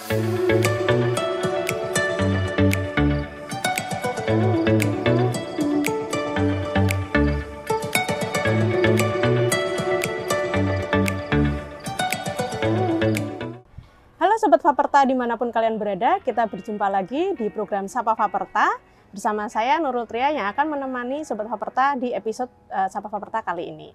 Halo Sobat Faperta dimanapun kalian berada, kita berjumpa lagi di program Sapa Faperta bersama saya Nurul Tria yang akan menemani Sobat Faperta di episode Sapa Faperta kali ini.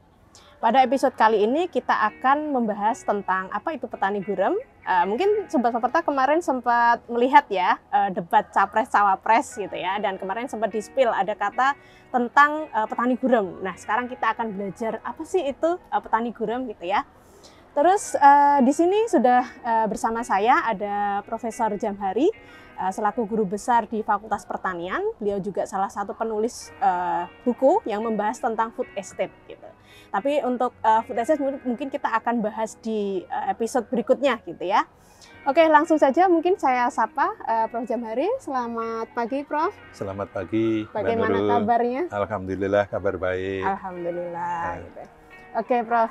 Pada episode kali ini kita akan membahas tentang apa itu petani gurem. Mungkin Sobat Faperta kemarin sempat melihat ya debat capres-cawapres gitu ya, dan kemarin sempat di-spill ada kata tentang petani gurem. Nah sekarang kita akan belajar apa sih itu petani gurem gitu ya. Terus di sini sudah bersama saya ada Profesor Jamhari selaku guru besar di Fakultas Pertanian. Beliau juga salah satu penulis buku yang membahas tentang food estate gitu. Tapi untuk food estate mungkin kita akan bahas di episode berikutnya gitu ya. Oke, langsung saja mungkin saya sapa Prof. Jamhari. Selamat pagi, Prof. Selamat pagi. Bagaimana kabarnya? Alhamdulillah, kabar baik. Alhamdulillah. Gitu. Oke, Prof.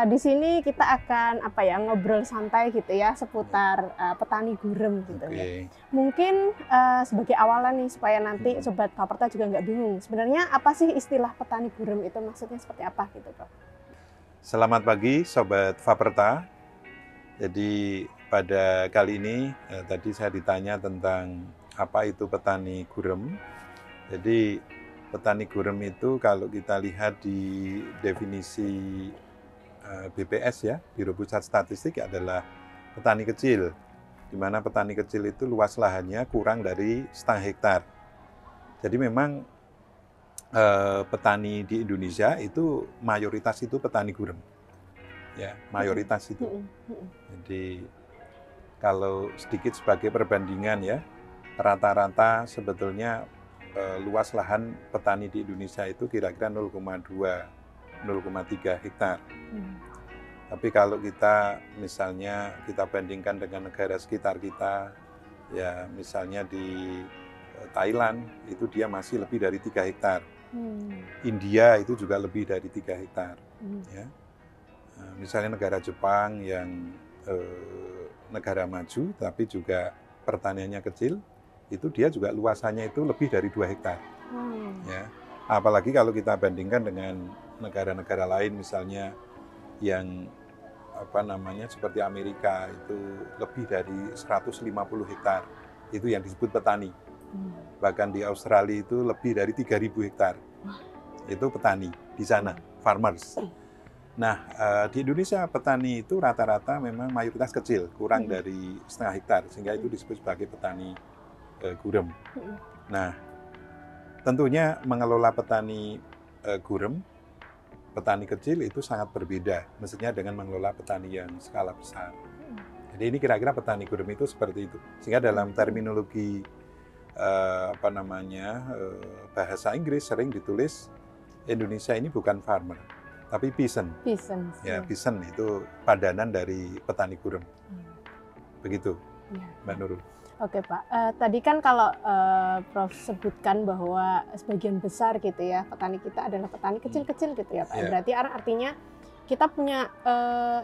Di sini kita akan ngobrol santai gitu ya seputar petani gurem gitu ya. Mungkin sebagai awalan nih supaya nanti Sobat Faperta juga nggak bingung. Sebenarnya apa sih istilah petani gurem itu, maksudnya seperti apa gitu, Prof? Selamat pagi, Sobat Faperta. Jadi pada kali ini tadi saya ditanya tentang apa itu petani gurem. Jadi petani gurem itu kalau kita lihat di definisi BPS ya, Biro Pusat Statistik adalah petani kecil, di mana petani kecil itu luas lahannya kurang dari 0,5 hektar. Jadi memang petani di Indonesia itu mayoritas itu petani gurem, ya mayoritas itu. Jadi kalau sedikit sebagai perbandingan ya, rata-rata sebetulnya luas lahan petani di Indonesia itu kira-kira 0,2-0,3 hektar. Tapi kalau kita misalnya kita bandingkan dengan negara sekitar kita, ya misalnya di Thailand itu dia masih lebih dari 3 hektar. India itu juga lebih dari 3 hektar. Ya. Misalnya negara Jepang yang negara maju tapi juga pertaniannya kecil, itu dia juga luasannya itu lebih dari 2 hektar. Ya. Apalagi kalau kita bandingkan dengan negara-negara lain misalnya yang seperti Amerika itu lebih dari 150 hektar. Itu yang disebut petani. Bahkan di Australia itu lebih dari 3.000 hektar. Itu petani di sana, farmers. Nah, di Indonesia petani itu rata-rata memang mayoritas kecil, kurang dari 0,5 hektar, sehingga itu disebut sebagai petani gurem. Nah, tentunya mengelola petani gurem, petani kecil itu sangat berbeda, mestinya dengan mengelola petani yang skala besar. Jadi ini kira-kira petani gurem itu seperti itu. Sehingga dalam terminologi bahasa Inggris sering ditulis Indonesia ini bukan farmer, tapi peasant. Ya, peasant itu padanan dari petani gurem. Begitu, Mbak Nurul. Oke Pak, tadi kan kalau Prof sebutkan bahwa sebagian besar gitu ya petani kita adalah petani kecil-kecil gitu ya Pak. Yeah. Berarti artinya kita punya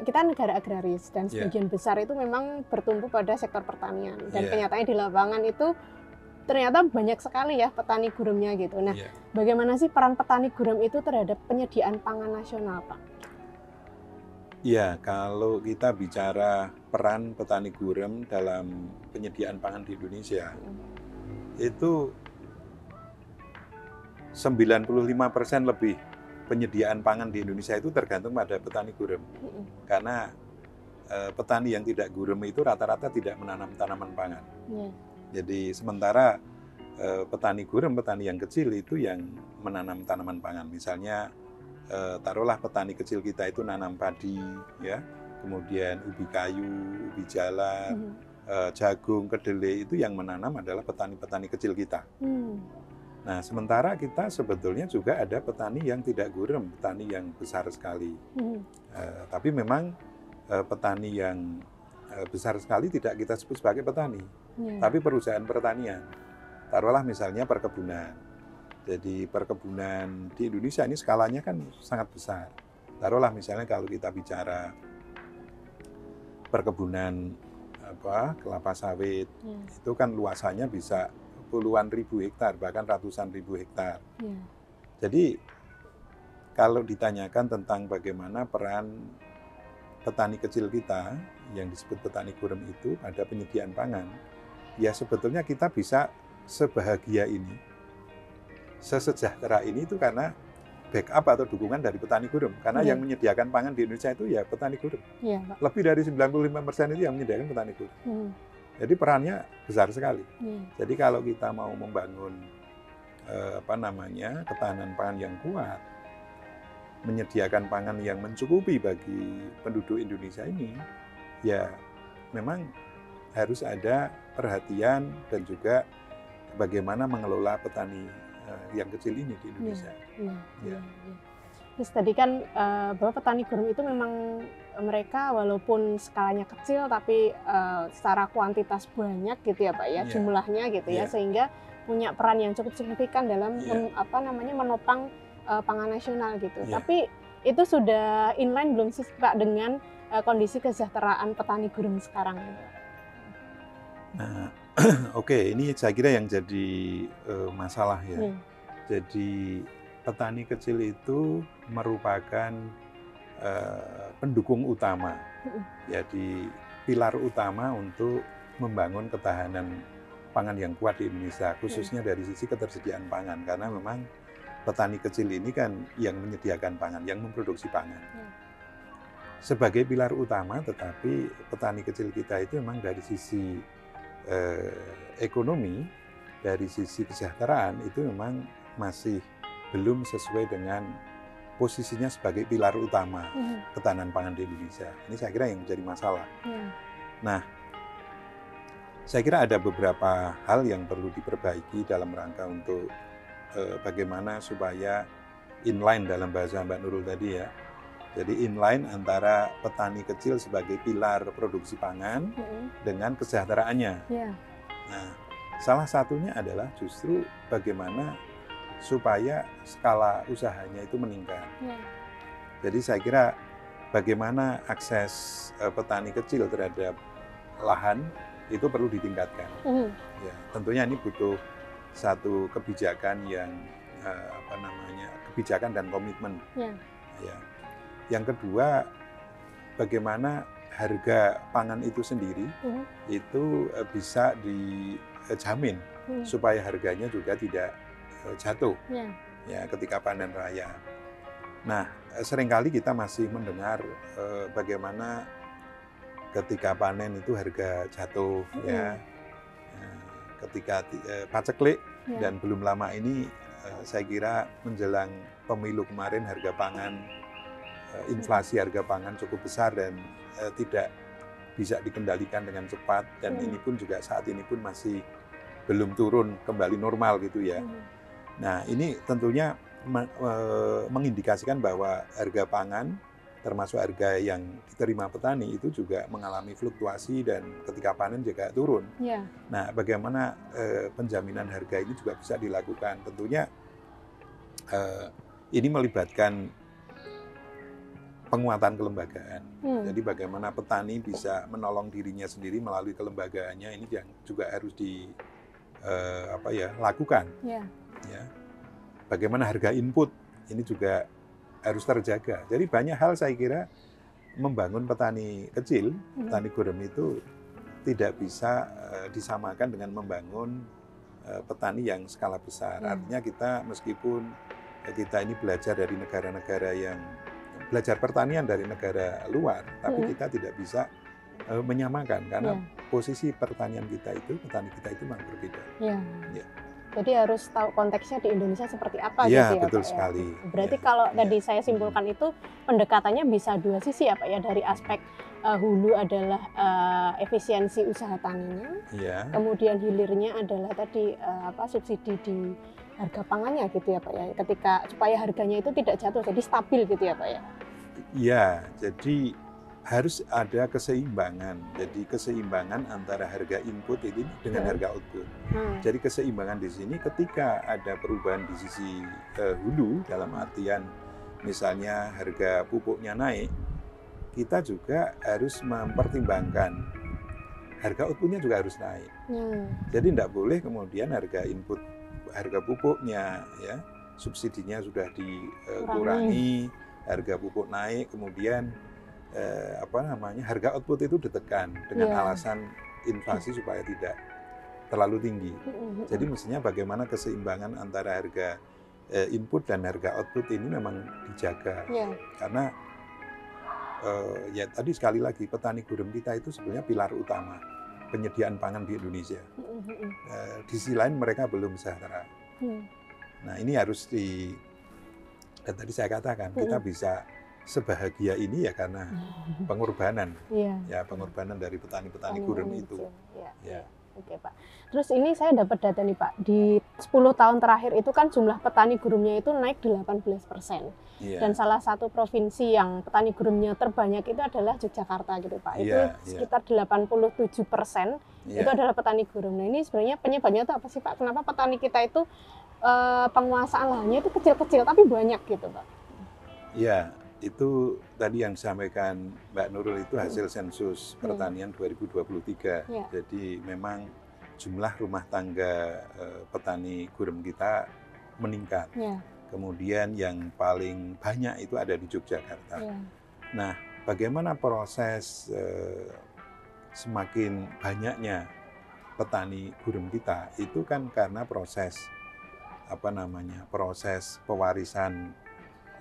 kita negara agraris dan sebagian besar itu memang bertumbuh pada sektor pertanian dan kenyataannya di lapangan itu ternyata banyak sekali ya petani guremnya gitu. Nah, bagaimana sih peran petani gurem itu terhadap penyediaan pangan nasional Pak? Ya, kalau kita bicara peran petani gurem dalam penyediaan pangan di Indonesia, itu 95% lebih penyediaan pangan di Indonesia itu tergantung pada petani gurem. Karena petani yang tidak gurem itu rata-rata tidak menanam tanaman pangan. Jadi sementara petani gurem, petani yang kecil itu yang menanam tanaman pangan. Misalnya taruhlah petani kecil kita itu nanam padi, ya, kemudian ubi kayu, ubi jalan, jagung, kedelai, itu yang menanam adalah petani-petani kecil kita. Nah, sementara kita sebetulnya juga ada petani yang tidak gurem, petani yang besar sekali. Tapi memang petani yang besar sekali tidak kita sebut sebagai petani, tapi perusahaan pertanian. Taruhlah misalnya perkebunan. Jadi perkebunan di Indonesia ini skalanya kan sangat besar. Taruhlah misalnya kalau kita bicara perkebunan kelapa sawit. Itu kan luasannya bisa puluhan ribu hektar, bahkan ratusan ribu hektar. Jadi kalau ditanyakan tentang bagaimana peran petani kecil kita yang disebut petani gurem itu pada penyediaan pangan, ya sebetulnya kita bisa sebahagia ini, sesejahtera ini itu karena backup atau dukungan dari petani gurem. Karena yang menyediakan pangan di Indonesia itu ya petani gurem. Lebih dari 95% itu yang menyediakan petani gurem. Jadi perannya besar sekali. Jadi kalau kita mau membangun ketahanan pangan yang kuat, menyediakan pangan yang mencukupi bagi penduduk Indonesia ini, ya memang harus ada perhatian dan juga bagaimana mengelola petani yang kecil ini di Indonesia. Terus tadi kan bahwa petani gurem itu memang mereka walaupun skalanya kecil tapi secara kuantitas banyak gitu ya Pak ya, jumlahnya gitu ya, sehingga punya peran yang cukup signifikan dalam menopang pangan nasional gitu. Tapi itu sudah inline belum sih Pak dengan kondisi kesejahteraan petani gurem sekarang? Nah, oke, ini saya kira yang jadi masalah ya. Jadi petani kecil itu merupakan pendukung utama, jadi pilar utama untuk membangun ketahanan pangan yang kuat di Indonesia, khususnya dari sisi ketersediaan pangan, karena memang petani kecil ini kan yang menyediakan pangan, yang memproduksi pangan. Sebagai pilar utama, tetapi petani kecil kita itu memang dari sisi ekonomi, dari sisi kesejahteraan itu memang masih belum sesuai dengan posisinya sebagai pilar utama ketahanan pangan di Indonesia. Ini saya kira yang menjadi masalah. Nah, saya kira ada beberapa hal yang perlu diperbaiki dalam rangka untuk bagaimana supaya inline dalam bahasa Mbak Nurul tadi ya. Jadi inline antara petani kecil sebagai pilar produksi pangan dengan kesejahteraannya. Nah, salah satunya adalah justru bagaimana supaya skala usahanya itu meningkat. Jadi saya kira bagaimana akses petani kecil terhadap lahan itu perlu ditingkatkan. Ya, tentunya ini butuh satu kebijakan yang kebijakan dan komitmen. Ya. Yang kedua, bagaimana harga pangan itu sendiri itu bisa dijamin supaya harganya juga tidak jatuh ya ketika panen raya. Nah, seringkali kita masih mendengar bagaimana ketika panen itu harga jatuh ya, ketika paceklik dan belum lama ini saya kira menjelang pemilu kemarin harga pangan, inflasi harga pangan cukup besar dan tidak bisa dikendalikan dengan cepat, dan ini pun juga saat ini pun masih belum turun kembali normal gitu ya. Nah, ini tentunya mengindikasikan bahwa harga pangan termasuk harga yang diterima petani itu juga mengalami fluktuasi dan ketika panen juga turun. Nah, bagaimana penjaminan harga ini juga bisa dilakukan? Tentunya ini melibatkan penguatan kelembagaan. Jadi bagaimana petani bisa menolong dirinya sendiri melalui kelembagaannya, ini yang juga harus dilakukan. Ya. Bagaimana harga input ini juga harus terjaga. Jadi banyak hal saya kira membangun petani kecil, petani gurem itu tidak bisa disamakan dengan membangun petani yang skala besar. Artinya kita meskipun kita ini belajar dari negara-negara yang belajar pertanian dari negara luar, tapi kita tidak bisa menyamakan karena posisi pertanian kita itu, petani kita itu memang berbeda. Jadi harus tahu konteksnya di Indonesia seperti apa gitu ya betul Pak sekali. Ya. Berarti kalau tadi saya simpulkan itu pendekatannya bisa dua sisi ya Pak ya, dari aspek hulu adalah efisiensi usaha taninya, kemudian hilirnya adalah tadi subsidi di harga pangannya gitu ya Pak ya, ketika supaya harganya itu tidak jatuh, jadi stabil gitu ya Pak ya. Iya, jadi harus ada keseimbangan. Jadi keseimbangan antara harga input ini dengan harga output. Jadi keseimbangan di sini ketika ada perubahan di sisi hulu, dalam artian misalnya harga pupuknya naik, kita juga harus mempertimbangkan harga outputnya juga harus naik. Jadi tidak boleh kemudian harga input, harga pupuknya ya subsidinya sudah dikurangi, harga pupuk naik, kemudian harga output itu ditekan dengan alasan inflasi supaya tidak terlalu tinggi. Jadi mestinya bagaimana keseimbangan antara harga input dan harga output ini memang dijaga. Karena ya tadi sekali lagi petani gurem kita itu sebenarnya pilar utama penyediaan pangan di Indonesia. Di sisi lain mereka belum sejahtera. Nah ini harus dan tadi saya katakan kita bisa sebahagia ini ya karena pengorbanan, ya pengorbanan dari petani-petani gurem itu. Oke Pak. Terus ini saya dapat data nih Pak, di 10 tahun terakhir itu kan jumlah petani guremnya itu naik 18%. Dan salah satu provinsi yang petani guremnya terbanyak itu adalah Yogyakarta gitu Pak. Itu sekitar 87% itu adalah petani gurem. Nah ini sebenarnya penyebabnya itu apa sih Pak? Kenapa petani kita itu penguasaan lahannya itu kecil-kecil tapi banyak gitu Pak? Iya, itu tadi yang disampaikan Mbak Nurul itu hasil sensus pertanian 2023. Jadi memang jumlah rumah tangga petani gurem kita meningkat. Kemudian yang paling banyak itu ada di Yogyakarta. Nah, bagaimana proses semakin banyaknya petani gurem kita itu kan karena proses proses pewarisan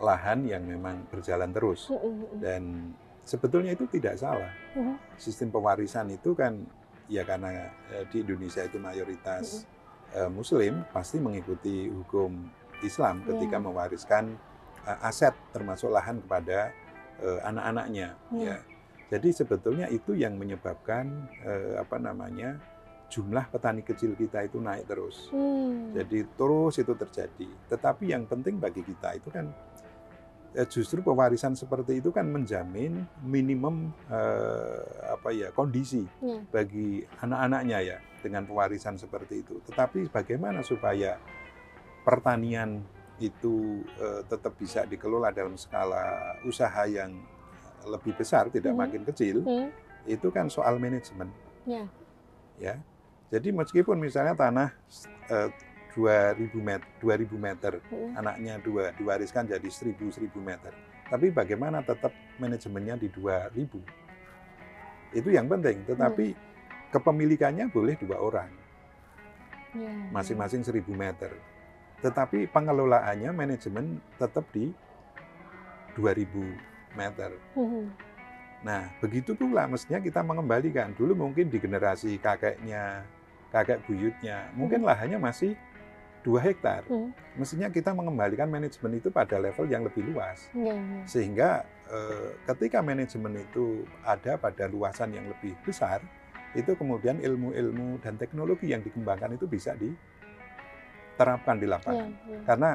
lahan yang memang berjalan terus. Dan sebetulnya itu tidak salah. Sistem pewarisan itu kan ya karena di Indonesia itu mayoritas Muslim, pasti mengikuti hukum Islam ketika mewariskan aset termasuk lahan kepada anak-anaknya. Ya. Jadi sebetulnya itu yang menyebabkan jumlah petani kecil kita itu naik terus. Jadi terus itu terjadi. Tetapi yang penting bagi kita itu kan justru pewarisan seperti itu kan menjamin minimum kondisi bagi anak-anaknya ya dengan pewarisan seperti itu. Tetapi bagaimana supaya pertanian itu tetap bisa dikelola dalam skala usaha yang lebih besar, tidak makin kecil, itu kan soal manajemen. Ya. Jadi meskipun misalnya tanah 2.000 meter, anaknya 2, diwariskan jadi 1.000 meter. Tapi bagaimana tetap manajemennya di 2.000? Itu yang penting. Tetapi kepemilikannya boleh 2 orang, masing-masing 1.000 meter. Tetapi pengelolaannya manajemen tetap di 2.000 meter. Nah, begitu pula mestinya kita mengembalikan. Dulu mungkin di generasi kakek buyutnya, mungkin lahannya masih 2 hektar. Mestinya kita mengembalikan manajemen itu pada level yang lebih luas. Sehingga ketika manajemen itu ada pada luasan yang lebih besar, itu kemudian ilmu-ilmu dan teknologi yang dikembangkan itu bisa diterapkan di lapangan. Karena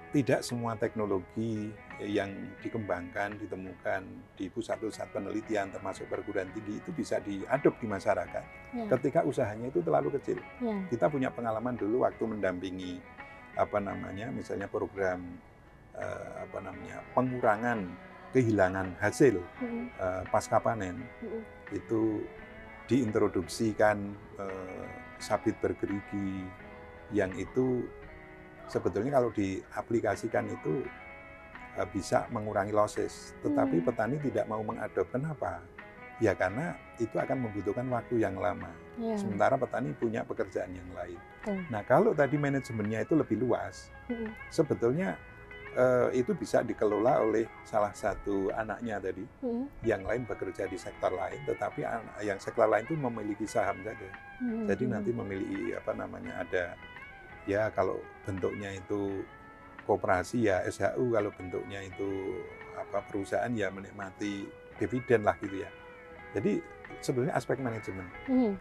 tidak semua teknologi yang dikembangkan, ditemukan di pusat-pusat penelitian termasuk perguruan tinggi itu bisa diadop di masyarakat. Ketika usahanya itu terlalu kecil. Kita punya pengalaman dulu waktu mendampingi misalnya program pengurangan kehilangan hasil pasca panen. Itu diintroduksikan sabit bergerigi yang itu sebetulnya kalau diaplikasikan itu bisa mengurangi losses, tetapi petani tidak mau mengadop. Kenapa? Ya karena itu akan membutuhkan waktu yang lama. Sementara petani punya pekerjaan yang lain. Nah kalau tadi manajemennya itu lebih luas, sebetulnya itu bisa dikelola oleh salah satu anaknya tadi, yang lain bekerja di sektor lain, tetapi yang sektor lain itu memiliki saham saja. Jadi nanti memiliki ada ya kalau bentuknya itu koperasi ya SHU, kalau bentuknya itu perusahaan ya menikmati dividen lah gitu ya. Jadi sebenarnya aspek manajemen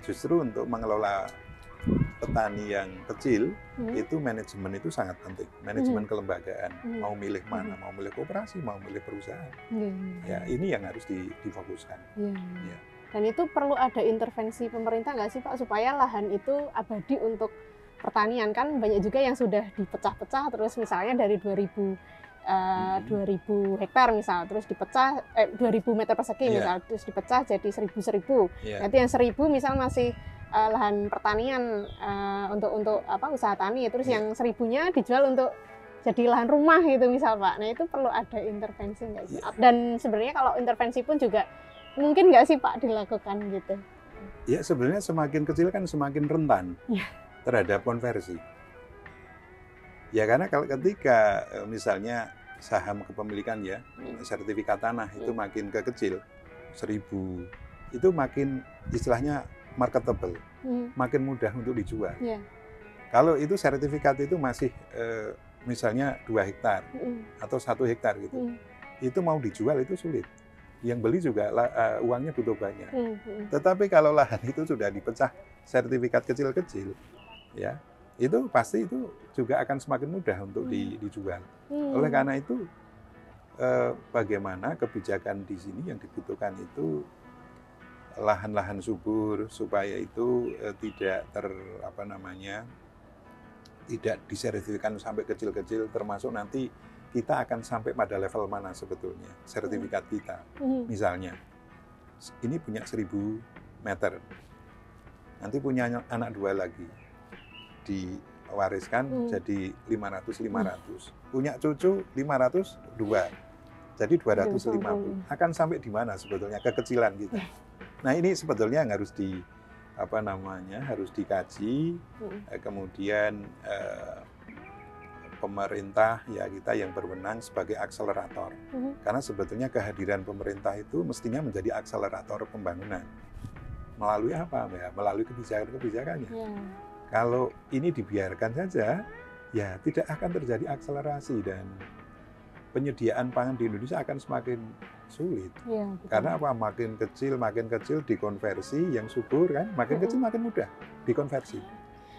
justru untuk mengelola petani yang kecil itu manajemen itu sangat penting, manajemen kelembagaan, mau milih mana, mau milih koperasi, mau milih perusahaan. Ya ini yang harus difokuskan. Ya. Dan itu perlu ada intervensi pemerintah nggak sih Pak supaya lahan itu abadi untuk pertanian? Kan banyak juga yang sudah dipecah-pecah terus misalnya dari 2.000 2.000 hektar misal, terus dipecah 2.000 meter persegi misal, terus dipecah jadi 1.000. Nanti yang 1.000 misal masih lahan pertanian untuk usaha tani, terus yang 1.000-nya dijual untuk jadi lahan rumah gitu misal Pak. Nah itu perlu ada intervensi nggak sih? Dan sebenarnya kalau intervensi pun juga mungkin nggak sih Pak dilakukan gitu? Ya sebenarnya semakin kecil kan semakin rentan terhadap konversi. Ya karena kalau ketika misalnya saham kepemilikan ya, sertifikat tanah itu makin kecil, 1.000, itu makin istilahnya marketable, makin mudah untuk dijual. Kalau itu sertifikat itu masih misalnya 2 hektar atau 1 hektar gitu, itu mau dijual itu sulit. Yang beli juga uangnya butuh banyak. Tetapi kalau lahan itu sudah dipecah sertifikat kecil-kecil, ya itu pasti itu juga akan semakin mudah untuk dijual. Oleh karena itu bagaimana kebijakan di sini yang dibutuhkan itu lahan-lahan subur supaya itu tidak tidak disertifikatkan sampai kecil-kecil, termasuk nanti kita akan sampai pada level mana sebetulnya sertifikat kita. Misalnya ini punya 1.000 meter, nanti punya anak 2 lagi, diwariskan jadi 500, punya cucu 502, jadi 250. Akan sampai di mana sebetulnya kekecilan kita? Nah ini sebetulnya yang harus harus dikaji, kemudian pemerintah ya kita yang berwenang sebagai akselerator. Karena sebetulnya kehadiran pemerintah itu mestinya menjadi akselerator pembangunan. Melalui apa? Ya, melalui kebijakan-kebijakannya. Kalau ini dibiarkan saja, ya tidak akan terjadi akselerasi dan penyediaan pangan di Indonesia akan semakin sulit. Karena apa? Makin kecil dikonversi yang subur kan, makin kecil makin mudah dikonversi.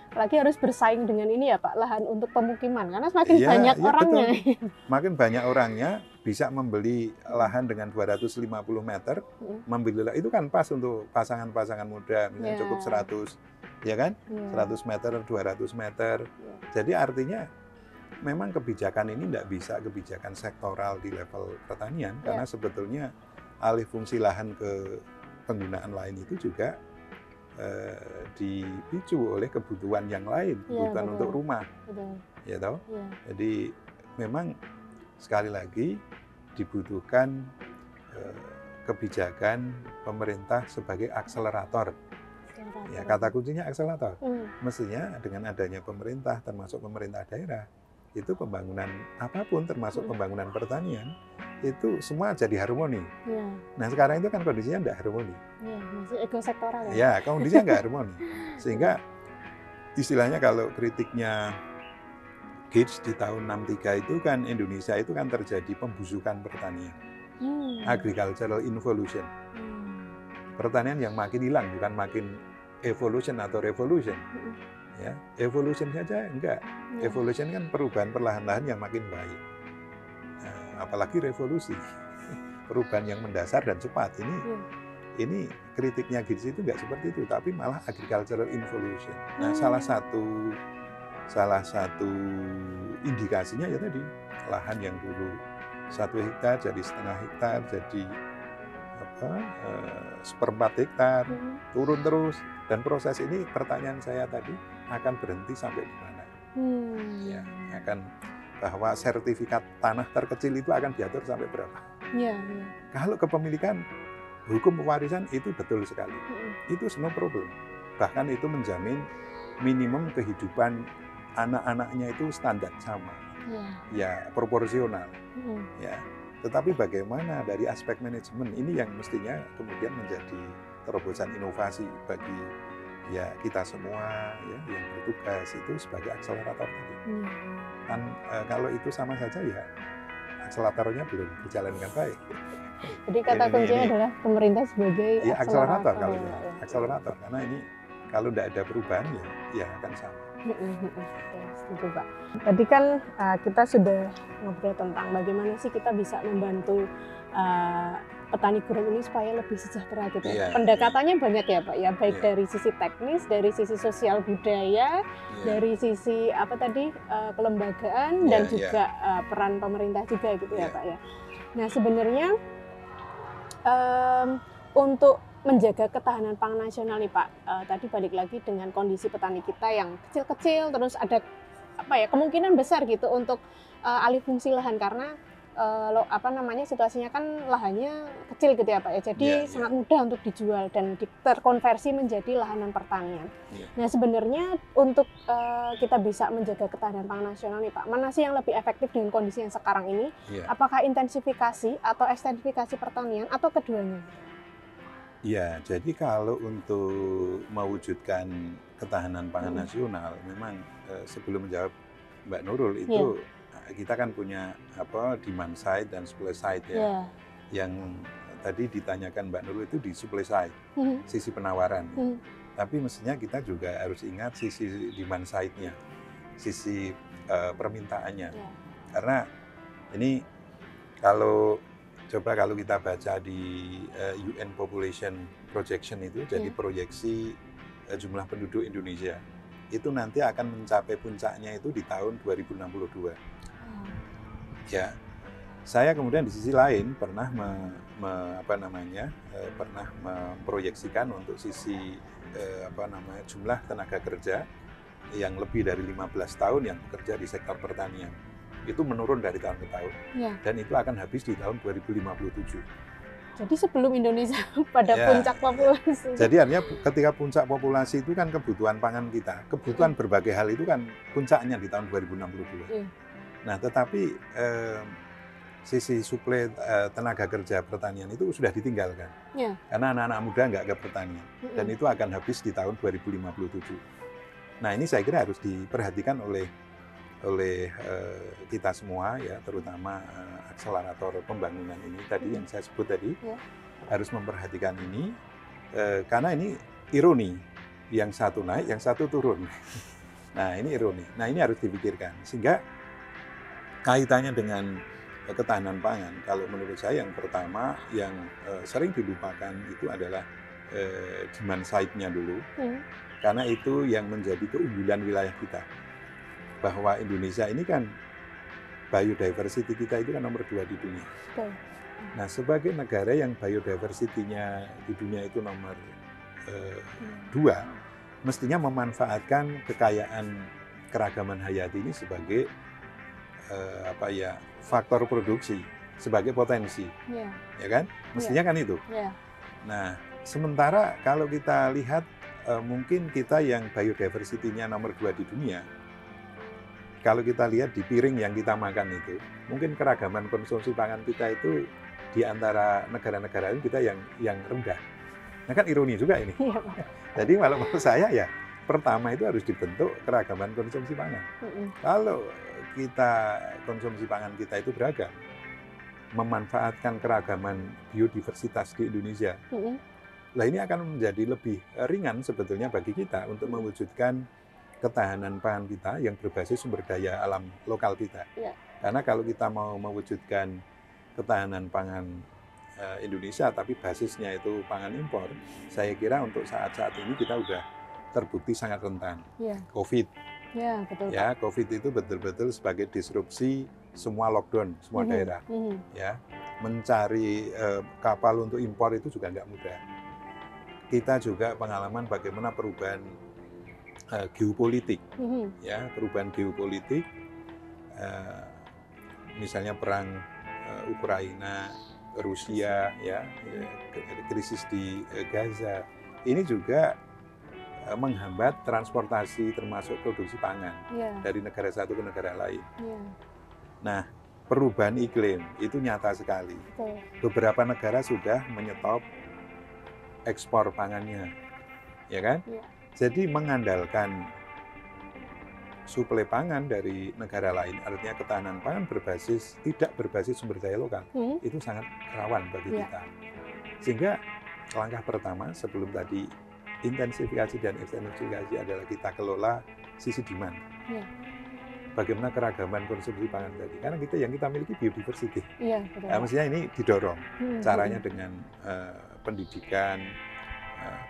Apalagi harus bersaing dengan ini ya Pak, lahan untuk pemukiman, karena semakin banyak orangnya. Betul. Makin banyak orangnya, bisa membeli lahan dengan 250 meter, membeli itu kan pas untuk pasangan-pasangan muda, misalnya cukup 100, ya kan? 100 meter, 200 meter. Jadi artinya memang kebijakan ini tidak bisa kebijakan sektoral di level pertanian, karena sebetulnya alih fungsi lahan ke penggunaan lain itu juga dipicu oleh kebutuhan yang lain, kebutuhan untuk rumah, ya toh. Jadi memang sekali lagi dibutuhkan kebijakan pemerintah sebagai akselerator. Ya, kata kuncinya akselerator. Mestinya dengan adanya pemerintah, termasuk pemerintah daerah, itu pembangunan apapun, termasuk pembangunan pertanian, itu semua jadi harmoni. Nah sekarang itu kan kondisinya tidak harmoni. Masih ekosektoral ya? Ya, kondisinya nggak harmoni. Sehingga istilahnya kalau kritiknya Gates di tahun 63 itu kan Indonesia itu kan terjadi pembusukan pertanian. Agricultural involution. Pertanian yang makin hilang, bukan makin evolution atau revolution. Ya, evolution saja enggak. Evolution kan perubahan perlahan-lahan yang makin baik. Nah, apalagi revolusi, perubahan yang mendasar dan cepat ini kritiknya Gates itu enggak seperti itu, tapi malah agricultural involution. Nah, salah satu indikasinya ya tadi lahan yang dulu 1 hektar jadi setengah hektar, jadi seperempat hektar, turun terus. Dan proses ini pertanyaan saya tadi akan berhenti sampai di mana? Ya, akan bahwa sertifikat tanah terkecil itu akan diatur sampai berapa? Kalau kepemilikan hukum pewarisan itu betul sekali, itu no problem. Bahkan itu menjamin minimum kehidupan anak-anaknya itu standar sama, ya proporsional, ya. Tetapi bagaimana dari aspek manajemen ini yang mestinya kemudian menjadi terobosan inovasi bagi ya kita semua ya yang bertugas itu sebagai akselerator tadi. Kan kalau itu sama saja ya akseleratornya belum berjalan dengan baik. Jadi kata kuncinya adalah pemerintah sebagai akselerator kalau ya, akselerator, karena ini kalau tidak ada perubahan ya akan sama. Setuju Pak. Tadi kan kita sudah ngobrol tentang bagaimana sih kita bisa membantu petani gurem ini supaya lebih sejahtera gitu. Iya, Pendekatannya banyak ya Pak ya, baik Iya. dari sisi teknis, dari sisi sosial budaya, Iya. dari sisi apa tadi kelembagaan dan Iya, juga peran pemerintah juga gitu ya Iya. Pak ya. Nah sebenarnya untuk menjaga ketahanan pangan nasional nih Pak, tadi balik lagi dengan kondisi petani kita yang kecil-kecil, terus ada apa ya kemungkinan besar gitu untuk alih fungsi lahan karena situasinya kan lahannya kecil gitu ya Pak ya, jadi Iya. sangat mudah untuk dijual dan terkonversi menjadi lahanan pertanian. Iya. Nah sebenarnya untuk kita bisa menjaga ketahanan pangan nasional nih Pak, mana sih yang lebih efektif dengan kondisi yang sekarang ini? Iya. Apakah intensifikasi atau ekstensifikasi pertanian atau keduanya? Ya, jadi kalau untuk mewujudkan ketahanan pangan nasional, memang sebelum menjawab Mbak Nurul itu kita kan punya demand side dan supply side ya. Yang tadi ditanyakan Mbak Nurul itu di supply side, sisi penawaran. Tapi mestinya kita juga harus ingat sisi demand side-nya, sisi permintaannya. Karena ini kalau kita baca di UN Population Projection itu, jadi proyeksi jumlah penduduk Indonesia, itu nanti akan mencapai puncaknya itu di tahun 2062. Ya, saya kemudian di sisi lain pernah pernah memproyeksikan untuk sisi jumlah tenaga kerja yang lebih dari 15 tahun yang bekerja di sektor pertanian. Itu menurun dari tahun ke tahun, dan itu akan habis di tahun 2057. Jadi sebelum Indonesia pada puncak populasi. Jadi artinya ketika puncak populasi itu kan kebutuhan pangan kita, kebutuhan berbagai hal itu kan puncaknya di tahun 2062. Nah, tetapi sisi suplai tenaga kerja pertanian itu sudah ditinggalkan, karena anak-anak muda nggak ke pertanian, dan itu akan habis di tahun 2057. Nah, ini saya kira harus diperhatikan oleh kita semua ya, terutama akselerator pembangunan ini tadi yang saya sebut tadi, harus memperhatikan ini karena ini ironi, yang satu naik, yang satu turun. Nah, ini ironi. Nah, ini harus dipikirkan sehingga kaitannya dengan ketahanan pangan. Kalau menurut saya yang pertama yang sering dilupakan itu adalah demand side-nya dulu, karena itu yang menjadi keunggulan wilayah kita. Bahwa Indonesia ini kan biodiversity kita itu kan nomor 2 di dunia. Nah, sebagai negara yang biodiversity-nya di dunia itu nomor 2, mestinya memanfaatkan kekayaan keragaman hayati ini sebagai faktor produksi, sebagai potensi, ya kan? Mestinya kan itu. Nah, sementara kalau kita lihat mungkin kita yang biodiversity-nya nomor 2 di dunia, kalau kita lihat di piring yang kita makan itu, mungkin keragaman konsumsi pangan kita itu di antara negara-negara ini kita yang rendah. Nah, kan ironi juga ini. Jadi kalau menurut saya ya, pertama itu harus dibentuk keragaman konsumsi pangan. Kalau kita konsumsi pangan kita itu beragam, memanfaatkan keragaman biodiversitas di Indonesia, lah ini akan menjadi lebih ringan sebetulnya bagi kita untuk mewujudkan ketahanan pangan kita yang berbasis sumber daya alam lokal kita. Karena kalau kita mau mewujudkan ketahanan pangan Indonesia tapi basisnya itu pangan impor, saya kira untuk saat-saat ini kita udah terbukti sangat rentan. COVID. Betul. Ya, COVID itu betul-betul sebagai disrupsi semua lockdown, semua daerah. Ya, mencari kapal untuk impor itu juga nggak mudah. Kita juga pengalaman bagaimana perubahan geopolitik, ya, perubahan geopolitik, misalnya perang Ukraina, Rusia, ya, krisis di Gaza, ini juga menghambat transportasi termasuk produksi pangan dari negara satu ke negara lain. Nah, perubahan iklim itu nyata sekali. Beberapa negara sudah menyetop ekspor pangannya, ya kan? Jadi mengandalkan suplai pangan dari negara lain, artinya ketahanan pangan tidak berbasis sumber daya lokal, itu sangat rawan bagi kita. Sehingga langkah pertama sebelum tadi intensifikasi dan ekstensifikasi adalah kita kelola sisi demand. bagaimana keragaman konsumsi pangan tadi. Karena yang kita miliki biodiversity. Iya, betul. Nah, mestinya ini didorong. Caranya dengan pendidikan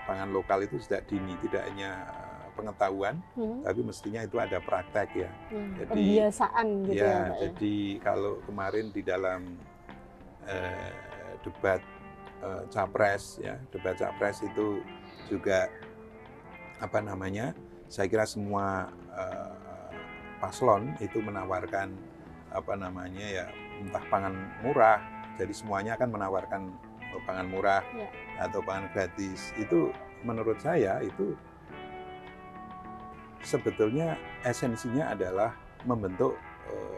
pangan lokal itu sejak dini, tidak hanya pengetahuan, tapi mestinya itu ada praktek ya. Jadi pembiasaan gitu ya, Pak. Jadi kalau kemarin di dalam debat capres itu juga saya kira semua paslon itu menawarkan entah pangan murah, jadi semuanya akan menawarkan pangan murah atau pangan gratis. Itu menurut saya itu sebetulnya esensinya adalah membentuk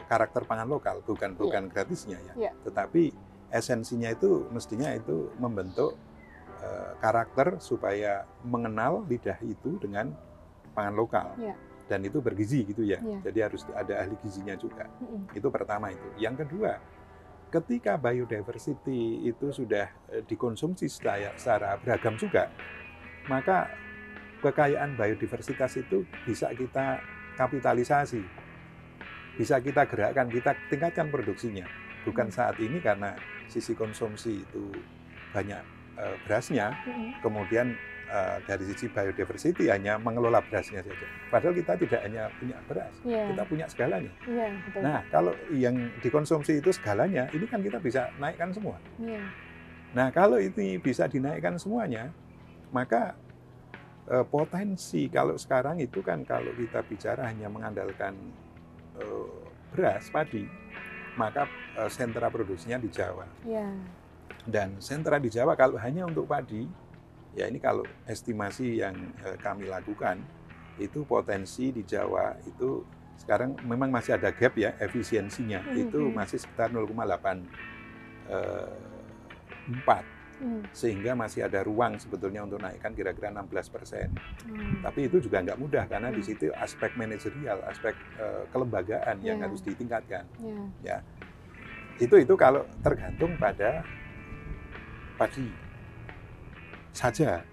karakter pangan lokal, bukan gratisnya ya. Tetapi esensinya itu mestinya itu membentuk karakter supaya mengenal lidah itu dengan pangan lokal. Dan itu bergizi gitu ya. Jadi harus ada ahli gizinya juga. Itu pertama itu. Yang kedua, ketika biodiversity itu sudah dikonsumsi secara beragam juga, maka kekayaan biodiversitas itu bisa kita kapitalisasi, bisa kita gerakkan, kita tingkatkan produksinya. Bukan saat ini karena sisi konsumsi itu banyak berasnya, kemudian dari sisi biodiversity hanya mengelola berasnya saja. Padahal kita tidak hanya punya beras, kita punya segalanya. Betul. Nah, kalau yang dikonsumsi itu segalanya, ini kan kita bisa naikkan semua. Nah, kalau ini bisa dinaikkan semuanya, maka potensi kalau sekarang itu kan kalau kita bicara hanya mengandalkan beras, padi, maka sentra produksinya di Jawa. Dan sentra di Jawa kalau hanya untuk padi, ya ini kalau estimasi yang kami lakukan, itu potensi di Jawa itu sekarang memang masih ada gap ya efisiensinya, itu masih sekitar 0,84, sehingga masih ada ruang sebetulnya untuk naikkan kira-kira 16%. Tapi itu juga nggak mudah karena di situ aspek manajerial, aspek kelembagaan yang harus ditingkatkan. Ya, itu kalau tergantung pada padi saja.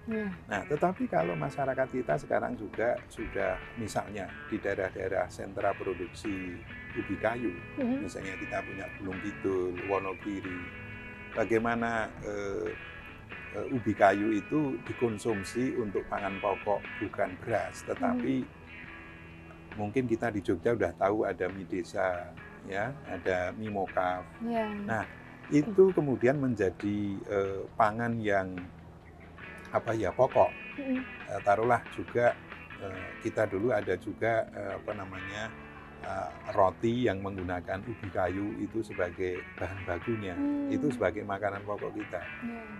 Nah, tetapi kalau masyarakat kita sekarang juga sudah misalnya di daerah-daerah sentra produksi ubi kayu, misalnya kita punya Gunung Kidul, Wonogiri, bagaimana ubi kayu itu dikonsumsi untuk pangan pokok bukan beras, tetapi mungkin kita di Jogja udah tahu ada mie desa, ya, ada mie mokaf. Nah, itu kemudian menjadi pangan yang pokok. Taruhlah juga kita dulu ada juga roti yang menggunakan ubi kayu itu sebagai bahan bakunya, itu sebagai makanan pokok kita.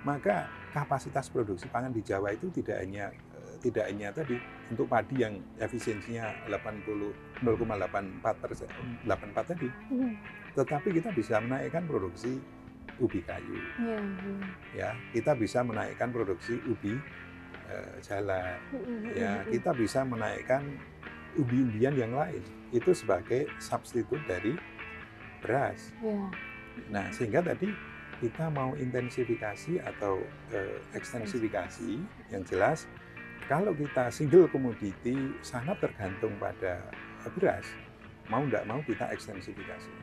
Maka kapasitas produksi pangan di Jawa itu tidak hanya tadi untuk padi yang efisiensinya 0,84 tadi, tetapi kita bisa menaikkan produksi ubi kayu, ya, kita bisa menaikkan produksi ubi jalan, ya, kita bisa menaikkan umbi-umbian yang lain itu sebagai substitut dari beras. Nah, sehingga tadi kita mau intensifikasi atau ekstensifikasi, yang jelas kalau kita single commodity sangat tergantung pada beras, mau nggak mau kita ekstensifikasi,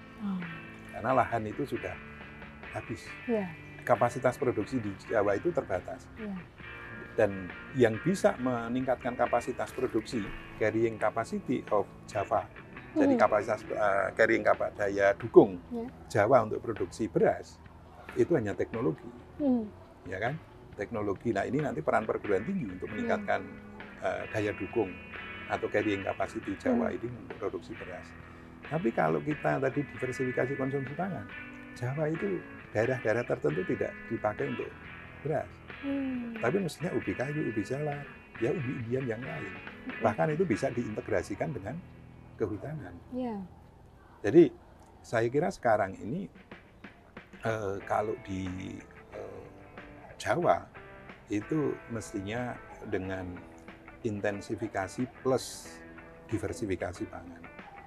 karena lahan itu sudah habis. Kapasitas produksi di Jawa itu terbatas. Dan yang bisa meningkatkan kapasitas produksi, carrying capacity of Java, jadi kapasitas carrying daya dukung Jawa untuk produksi beras, itu hanya teknologi, ya kan? Teknologi. Nah, ini nanti peran perguruan tinggi untuk meningkatkan daya dukung atau carrying capacity Jawa ini untuk produksi beras. Tapi kalau kita tadi diversifikasi konsumsi pangan, Jawa itu daerah-daerah tertentu tidak dipakai untuk beras. Tapi mestinya ubi kayu, ubi jalar, ya umbi-umbian yang lain. Bahkan itu bisa diintegrasikan dengan kehutanan. Jadi saya kira sekarang ini kalau di Jawa itu mestinya dengan intensifikasi plus diversifikasi pangan.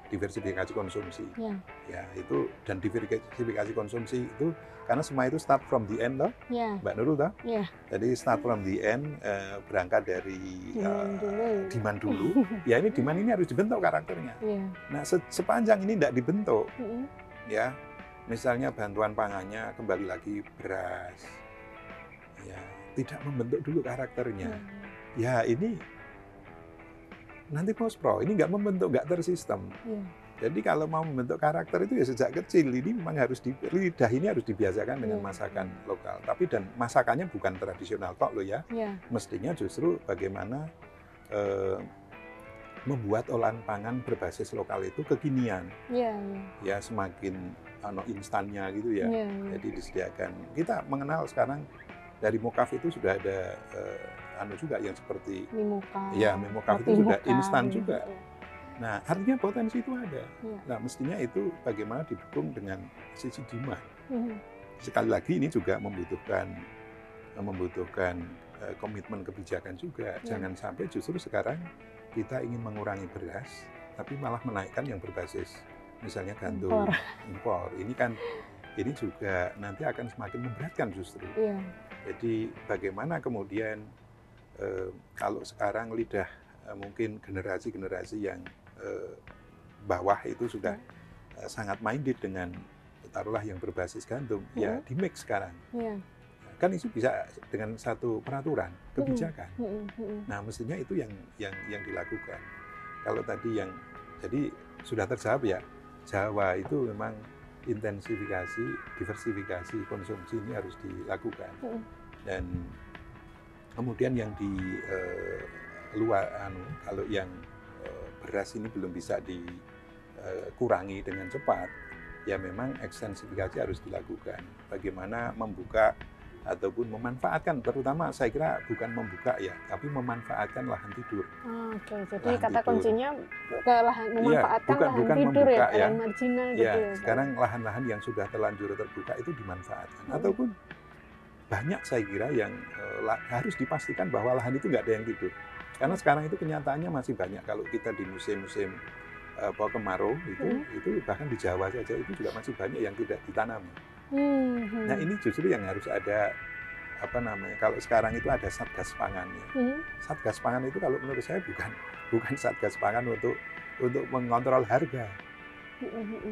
diversifikasi konsumsi. Ya. Ya, itu dan diversifikasi konsumsi itu karena semua itu start from the end loh, Ya. Mbak Nurul toh. Ya. Jadi start from the end, berangkat dari demand dulu. Ya ini demand ini harus dibentuk karakternya. Ya. Nah sepanjang ini tidak dibentuk, ya misalnya bantuan pangannya kembali lagi beras, ya tidak membentuk dulu karakternya. Ya ini nanti post-pro, ini nggak membentuk, nggak tersistem. Jadi kalau mau membentuk karakter itu ya sejak kecil, ini memang harus lidah ini harus dibiasakan dengan masakan lokal. Tapi dan masakannya bukan tradisional kok loh ya. Mestinya justru bagaimana membuat olahan pangan berbasis lokal itu kekinian. Ya semakin instannya gitu ya. Jadi disediakan. Kita mengenal sekarang dari Mokaf itu sudah ada juga yang seperti Mimokaf itu sudah instan juga. Nah, artinya potensi itu ada. Nah, mestinya itu bagaimana didukung dengan sisi demand. Sekali lagi ini juga membutuhkan komitmen kebijakan juga. Jangan sampai justru sekarang kita ingin mengurangi beras, tapi malah menaikkan yang berbasis misalnya gandum impor. Ini juga nanti akan semakin memberatkan justru. Jadi bagaimana kemudian kalau sekarang lidah mungkin generasi-generasi yang bawah itu sudah sangat minded dengan taruhlah yang berbasis gandum, ya di mix sekarang. Kan itu bisa dengan satu peraturan kebijakan. Nah mestinya itu yang dilakukan. Kalau tadi jadi sudah terjawab ya, Jawa itu memang intensifikasi, diversifikasi konsumsi ini harus dilakukan. Dan kemudian yang di luar kalau yang beras ini belum bisa dikurangi dengan cepat, ya memang ekstensifikasi harus dilakukan. Bagaimana membuka ataupun memanfaatkan, terutama saya kira bukan membuka ya, tapi memanfaatkan lahan tidur. Oke, jadi lahan kata tidur. Kuncinya ke memanfaatkan lahan bukan tidur membuka, ya, lahan marginal gitu ya. Sekarang lahan-lahan yang sudah terlanjur terbuka itu dimanfaatkan. Ataupun banyak saya kira yang harus dipastikan bahwa lahan itu nggak ada yang tidur. Karena sekarang itu kenyataannya masih banyak kalau kita di musim-musim kemarau itu bahkan di Jawa saja itu juga masih banyak yang tidak ditanami. Nah ini justru yang harus ada kalau sekarang itu ada satgas pangannya. Satgas pangan itu kalau menurut saya bukan satgas pangan untuk mengontrol harga.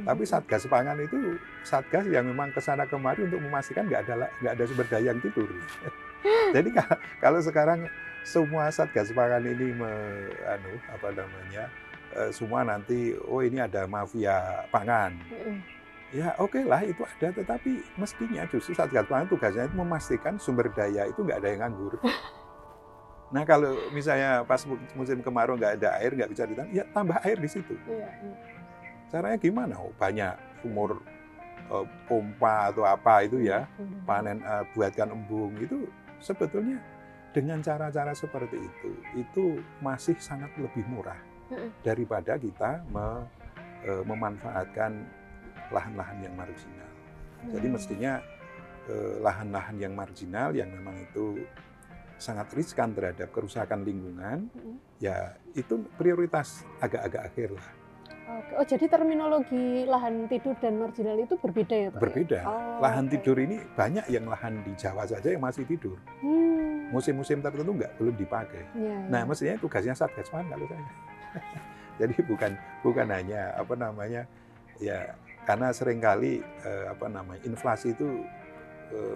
Tapi satgas pangan itu satgas yang memang kesana kemari untuk memastikan nggak ada sumber daya yang tidur. Jadi kalau sekarang semua satgas pangan ini semua nanti ini ada mafia pangan. Ya oke lah itu ada, tetapi mestinya justru satgas pangan tugasnya itu memastikan sumber daya itu nggak ada yang nganggur. Nah kalau misalnya pas musim kemarau nggak ada air, nggak bisa ditanam, ya tambah air di situ. Caranya gimana? Banyak sumur pompa atau apa itu ya, panen buatkan embung itu sebetulnya dengan cara-cara seperti itu masih sangat lebih murah daripada kita memanfaatkan lahan-lahan yang marginal. Jadi mestinya lahan-lahan yang marginal yang memang itu sangat riskan terhadap kerusakan lingkungan, ya itu prioritas agak-agak akhir lah. Oh, jadi terminologi lahan tidur dan marginal itu berbeda ya Pak? Berbeda. Lahan tidur ini banyak yang lahan di Jawa saja yang masih tidur. Musim-musim tertentu belum dipakai. Nah, mestinya tugasnya Satgas Pangan kalau saya. Jadi bukan hanya ya karena seringkali inflasi itu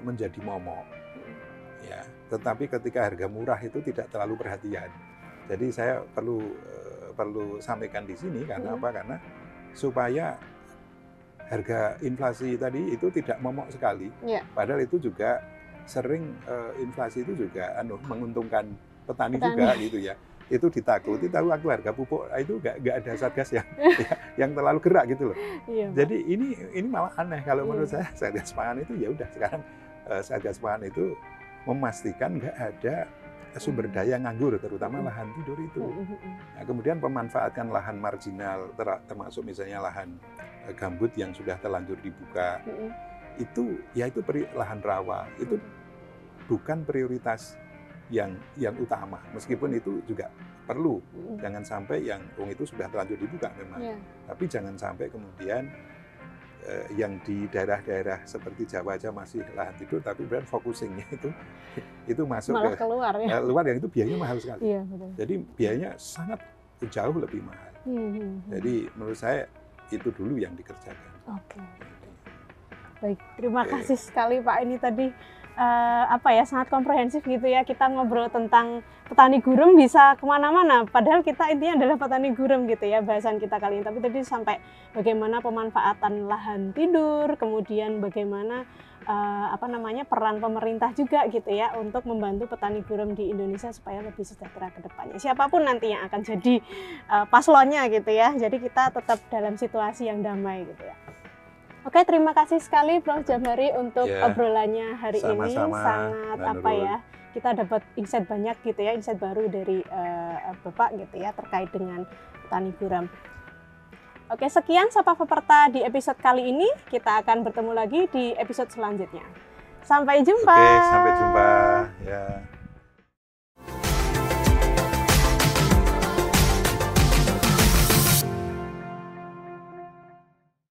menjadi momok. Ya, tetapi ketika harga murah itu tidak terlalu perhatian. Jadi saya perlu sampaikan di sini karena apa? Karena supaya harga inflasi tadi itu tidak momok sekali. Padahal itu juga sering inflasi itu juga menguntungkan petani juga gitu ya. Itu ditakuti tahu waktu harga pupuk itu nggak ada satgas yang terlalu gerak gitu loh. Jadi ini malah aneh kalau menurut saya Satgas Pangan itu ya udah sekarang Satgas Pangan itu memastikan nggak ada sumber daya nganggur, terutama lahan tidur itu. Nah, kemudian pemanfaatkan lahan marginal, termasuk misalnya lahan gambut yang sudah terlanjur dibuka, itu lahan rawa, itu bukan prioritas yang utama. Meskipun itu juga perlu, jangan sampai yang itu sudah terlanjur dibuka memang. Tapi jangan sampai kemudian yang di daerah-daerah seperti Jawa aja masih lahan tidur, tapi brand focusingnya itu masuk malah keluar ya. Luar, yang itu biayanya mahal sekali. Iya, betul. Jadi biayanya sangat jauh lebih mahal. Jadi menurut saya itu dulu yang dikerjakan. Oke. Baik, terima kasih sekali Pak. Ini tadi sangat komprehensif gitu ya. Kita ngobrol tentang petani gurem bisa kemana-mana. Padahal kita intinya adalah petani gurem gitu ya bahasan kita kali ini. Tapi tadi sampai bagaimana pemanfaatan lahan tidur, kemudian bagaimana peran pemerintah juga gitu ya untuk membantu petani gurem di Indonesia supaya lebih sejahtera ke depannya. Siapapun nanti yang akan jadi paslonnya gitu ya. Jadi kita tetap dalam situasi yang damai gitu ya. Oke, terima kasih sekali Prof. Jamhari untuk obrolannya hari ini. Sangat kita dapat insight banyak gitu ya, insight baru dari Bapak gitu ya terkait dengan petani gurem. Oke, sekian Sapa Faperta di episode kali ini. Kita akan bertemu lagi di episode selanjutnya. Sampai jumpa. Oke, sampai jumpa.